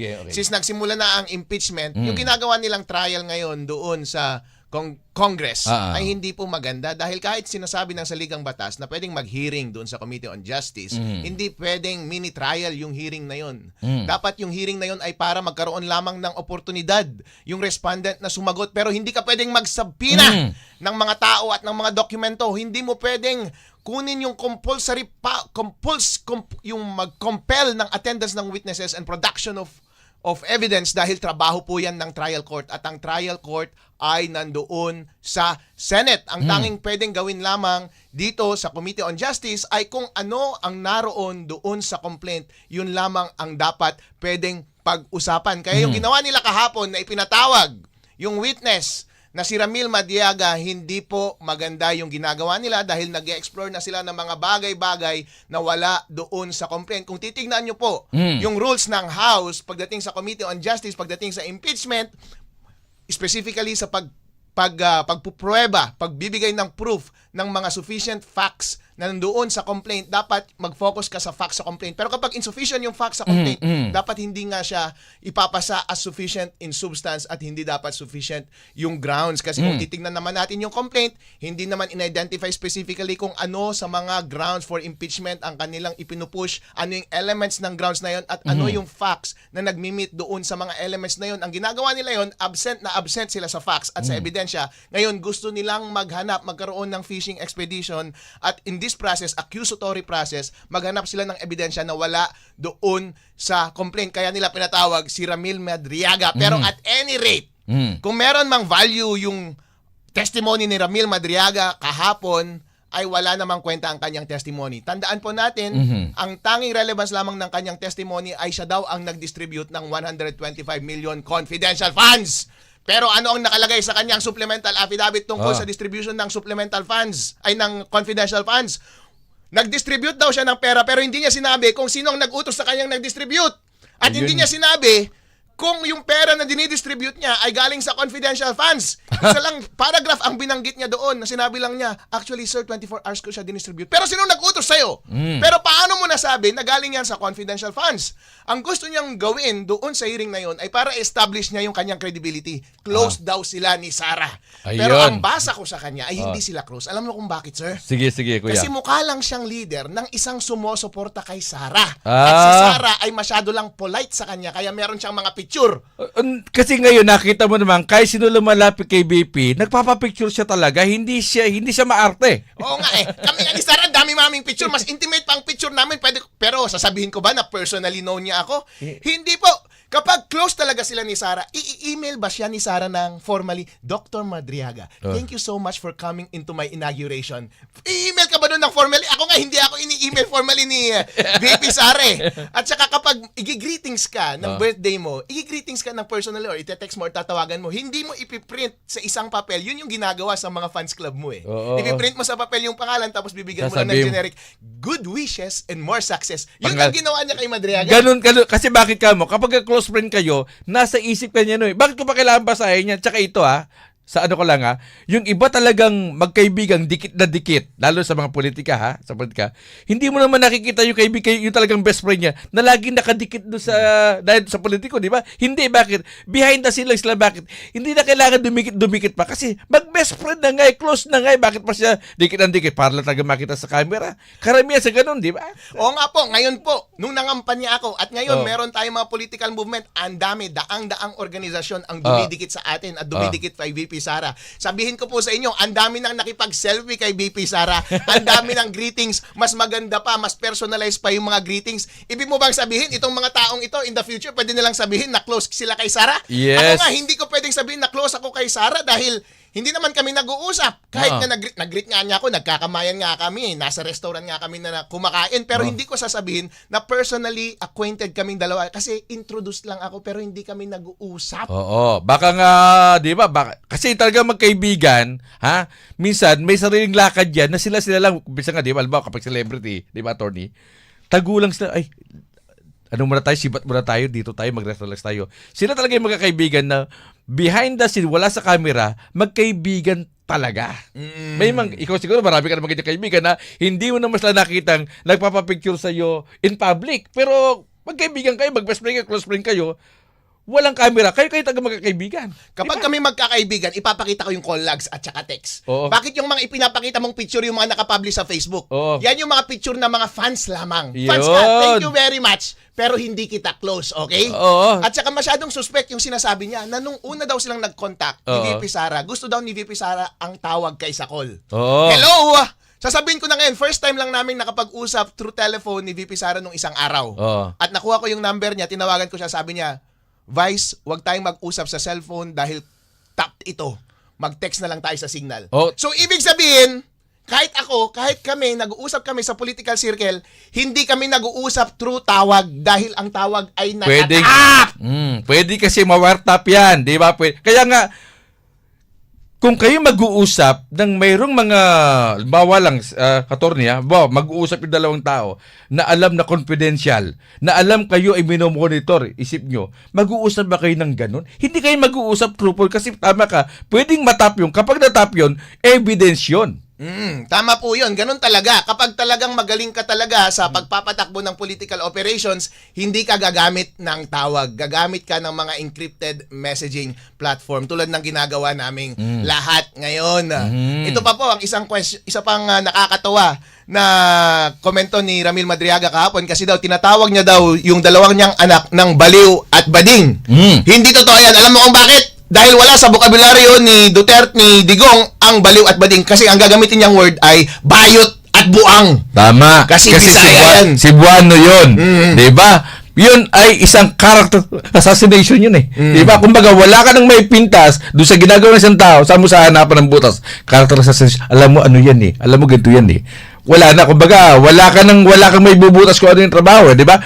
Okay. Since nagsimula na ang impeachment, yung ginagawa nilang trial ngayon doon sa Congress ay hindi po maganda dahil kahit sinasabi ng saligang batas na pwedeng mag-hearing doon sa Committee on Justice, hindi pwedeng mini-trial yung hearing na yun. Dapat yung hearing na yun ay para magkaroon lamang ng oportunidad yung respondent na sumagot, pero hindi ka pwedeng magsabina ng mga tao at ng mga dokumento. Hindi mo pwedeng kunin yung compulsory yung mag-compel ng attendance ng witnesses and production of evidence dahil trabaho po yan ng trial court at ang trial court ay nandoon sa Senate. Ang tanging pwedeng gawin lamang dito sa Committee on Justice ay kung ano ang naroon doon sa complaint, yun lamang ang dapat pwedeng pag-usapan. Kaya yung ginawa nila kahapon na ipinatawag yung witness na si Ramil Madriaga, hindi po maganda yung ginagawa nila dahil nag-explore na sila ng mga bagay-bagay na wala doon sa complaint. Kung titignan nyo po yung rules ng House pagdating sa Committee on Justice, pagdating sa impeachment, specifically sa pagpuprueba, pagbibigay ng proof ng mga sufficient facts na nandoon sa complaint, dapat mag-focus ka sa facts sa complaint. Pero kapag insufficient yung facts sa complaint, dapat hindi nga siya ipapasa as sufficient in substance at hindi dapat sufficient yung grounds. Kasi kung titingnan naman natin yung complaint, hindi naman in-identify specifically kung ano sa mga grounds for impeachment ang kanilang ipinupush, ano yung elements ng grounds na yon at ano yung facts na nagmi-meet doon sa mga elements na yon. Ang ginagawa nila yon, absent sila sa facts at sa ebidensya. Ngayon, gusto nilang magkaroon ng fishing expedition at in this process, accusatory process, maghanap sila ng ebidensya na wala doon sa complaint. Kaya nila pinatawag si Ramil Madriaga. Pero at any rate, kung meron mang value yung testimony ni Ramil Madriaga kahapon, ay wala namang kwenta ang kanyang testimony. Tandaan po natin, ang tanging relevance lamang ng kanyang testimony ay siya daw ang nag-distribute ng 125 million confidential funds. Pero ano ang nakalagay sa kanyang supplemental affidavit tungkol sa distribution ng supplemental funds, ay ng confidential funds? Nag-distribute daw siya ng pera pero hindi niya sinabi kung sino ang nag-utos sa kanyang nag-distribute. At hindi niya sinabi kung yung pera na dinidistribute niya ay galing sa confidential funds. Isa lang paragraph ang binanggit niya doon na sinabi lang niya, actually sir, 24 hours ko siya dinistribute. Pero sino nag-utos sa'yo? Pero paano mo nasabi na galing yan sa confidential funds? Ang gusto niyang gawin doon sa hearing na yon ay para establish niya yung kanyang credibility. Close daw sila ni Sarah. Pero ang basa ko sa kanya ay hindi sila close. Alam mo kung bakit, sir? Sige, kuya. Kasi mukha lang siyang leader ng isang sumusuporta kay Sarah. At si Sarah ay masyado lang polite sa kanya kaya meron siyang mga picture. Kasi ngayon nakita mo naman kahit sino lumalapit kay BP, nagpapapicture siya talaga, hindi siya maarte. Oo nga kami nga ni Sarah, dami maming picture, mas intimate pa ang picture namin, pero sasabihin ko ba na personally known niya ako? Hindi po. Kapag close talaga sila ni Sarah, i-email ba siya ni Sarah ng formally, Dr. Madriaga, thank you so much for coming into my inauguration. I-email ka ba doon ng formally? Ako nga, hindi ako ini-email formally ni BP Sarah. At saka kapag i-greetings ka ng birthday mo, i-greetings ka ng personally or ite-text mo or tatawagan mo, hindi mo ipiprint sa isang papel. Yun yung ginagawa sa mga fans club mo Ipiprint mo sa papel yung pangalan tapos bibigyan mo lang ng generic, good wishes and more success. Yun ang ginawa niya kay Madriaga. Ganun. Kasi bakit ka mo? Kapag close friend kayo, nasa isip ka niya bakit ko pa kailangan basahin yan? Tsaka ito sa ano ko lang yung iba talagang magkaibigang dikit na dikit, lalo sa mga politika sa politika, hindi mo naman nakikita yung kaibigan, yung talagang best friend niya na laging nakadikit doon dahil sa politiko, di ba? Hindi, bakit? Behind the scenes sila, bakit? Hindi na kailangan dumikit pa kasi mag-best friend na nga, close na nga, bakit pa siya dikit na dikit? Para lang talaga makita sa camera. Karamihan sa ganun, di ba? Oo nga po, ngayon po, nung nangampanya ako, at ngayon meron tayong mga political movement, ang dami, daang organisasyon ang dumidikit sa atin at dumidikit kay VP Sara. Sabihin ko po sa inyo, ang dami nang nakipag-selfie kay BP Sara. Ang dami ng greetings, mas maganda pa, mas personalized pa yung mga greetings. Ibig mo bang sabihin, itong mga taong ito, in the future, pwede nilang sabihin na close sila kay Sara? Yes. Ako nga, hindi ko pwedeng sabihin na close ako kay Sara dahil hindi naman kami nag-uusap. Kahit na nag-greet nga niya ako, nagkakamayan nga kami, nasa restaurant nga kami na kumakain, pero hindi ko sasabihin na personally acquainted kaming dalawa kasi introduce lang ako pero hindi kami nag-uusap. Oo, baka nga, di ba? Kasi talaga magkaibigan, minsan may sariling lakad yan na sila lang, bisa nga, di ba? Kapag celebrity, di ba, attorney? Tagulang sila, ano muna tayo, sibat muna tayo, dito tayo, mag-relax tayo. Sila talaga yung magkakaibigan na behind the scene, wala sa camera, magkaibigan talaga. Ikaw siguro, marami ka na magkaibigan na hindi mo naman sila nakitang nagpapapicture sa'yo in public. Pero magkaibigan kayo, mag-best friend kayo, close friend kayo, walang camera, kayo taga magkakaibigan. Kapag kami magkakaibigan, ipapakita ko yung call logs at saka text. Oo. Bakit yung mga ipinapakita mong picture yung mga nakapublish sa Facebook? Oo. Yan yung mga picture na mga fans lamang. Yun. Fans ka, thank you very much. Pero hindi kita close, okay? Oo. At saka masyadong suspect yung sinasabi niya na nung una daw silang nag-contact ni Oo. VP Sara, gusto daw ni VP Sara ang tawag kay sa call. Oo. Hello! Sasabihin ko na ngayon, first time lang namin nakapag-usap through telephone ni VP Sara nung isang araw. Oo. At nakuha ko yung number niya, tinawagan ko siya, sabi niya, Vice, huwag tayong mag-usap sa cellphone dahil tapped ito. Mag-text na lang tayo sa signal. Oh. So, ibig sabihin, kahit ako, kahit kami, nag-uusap kami sa political circle, hindi kami nag-uusap through tawag dahil ang tawag ay Pwede, nakatap. pwede kasi ma-wartap yan, di ba? Kaya nga, kung kayo mag-uusap ng mayroong mga, bawa lang, katorniya, mag-uusap yung dalawang tao na alam na confidential, na alam kayo ay minomonitor, isip nyo, mag-uusap ba kayo ng ganun? Hindi kayo mag-uusap truthful kasi tama ka, pwedeng matap yun. Kapag natap yun, evidence yun. Tama po yun. Ganun talaga. Kapag talagang magaling ka talaga sa pagpapatakbo ng political operations, hindi ka gagamit ng tawag. Gagamit ka ng mga encrypted messaging platform tulad ng ginagawa naming lahat ngayon. Ito pa po ang isa pang nakakatawa na komento ni Ramil Madriaga kahapon kasi daw tinatawag niya daw yung dalawang niyang anak ng baliw at bading. Hindi totoo yan. Alam mo kung bakit? Dahil wala sa bokabularyo ni Duterte, ni Digong, ang baliw at bading. Kasi ang gagamitin niyang word ay bayot at buang. Tama. Kasi Bisaya yan. Cebuano yun. Di ba? Yun ay isang character assassination yun eh. Di ba? Kumbaga, wala ka nang may pintas doon sa ginagawa ng isang tao, saan mo sa hanapan ng butas. Character assassination. Alam mo ano yan eh. Alam mo ganito yan eh. Wala na. Kumbaga, wala kang may bubutas kung ano yung trabaho. Di ba?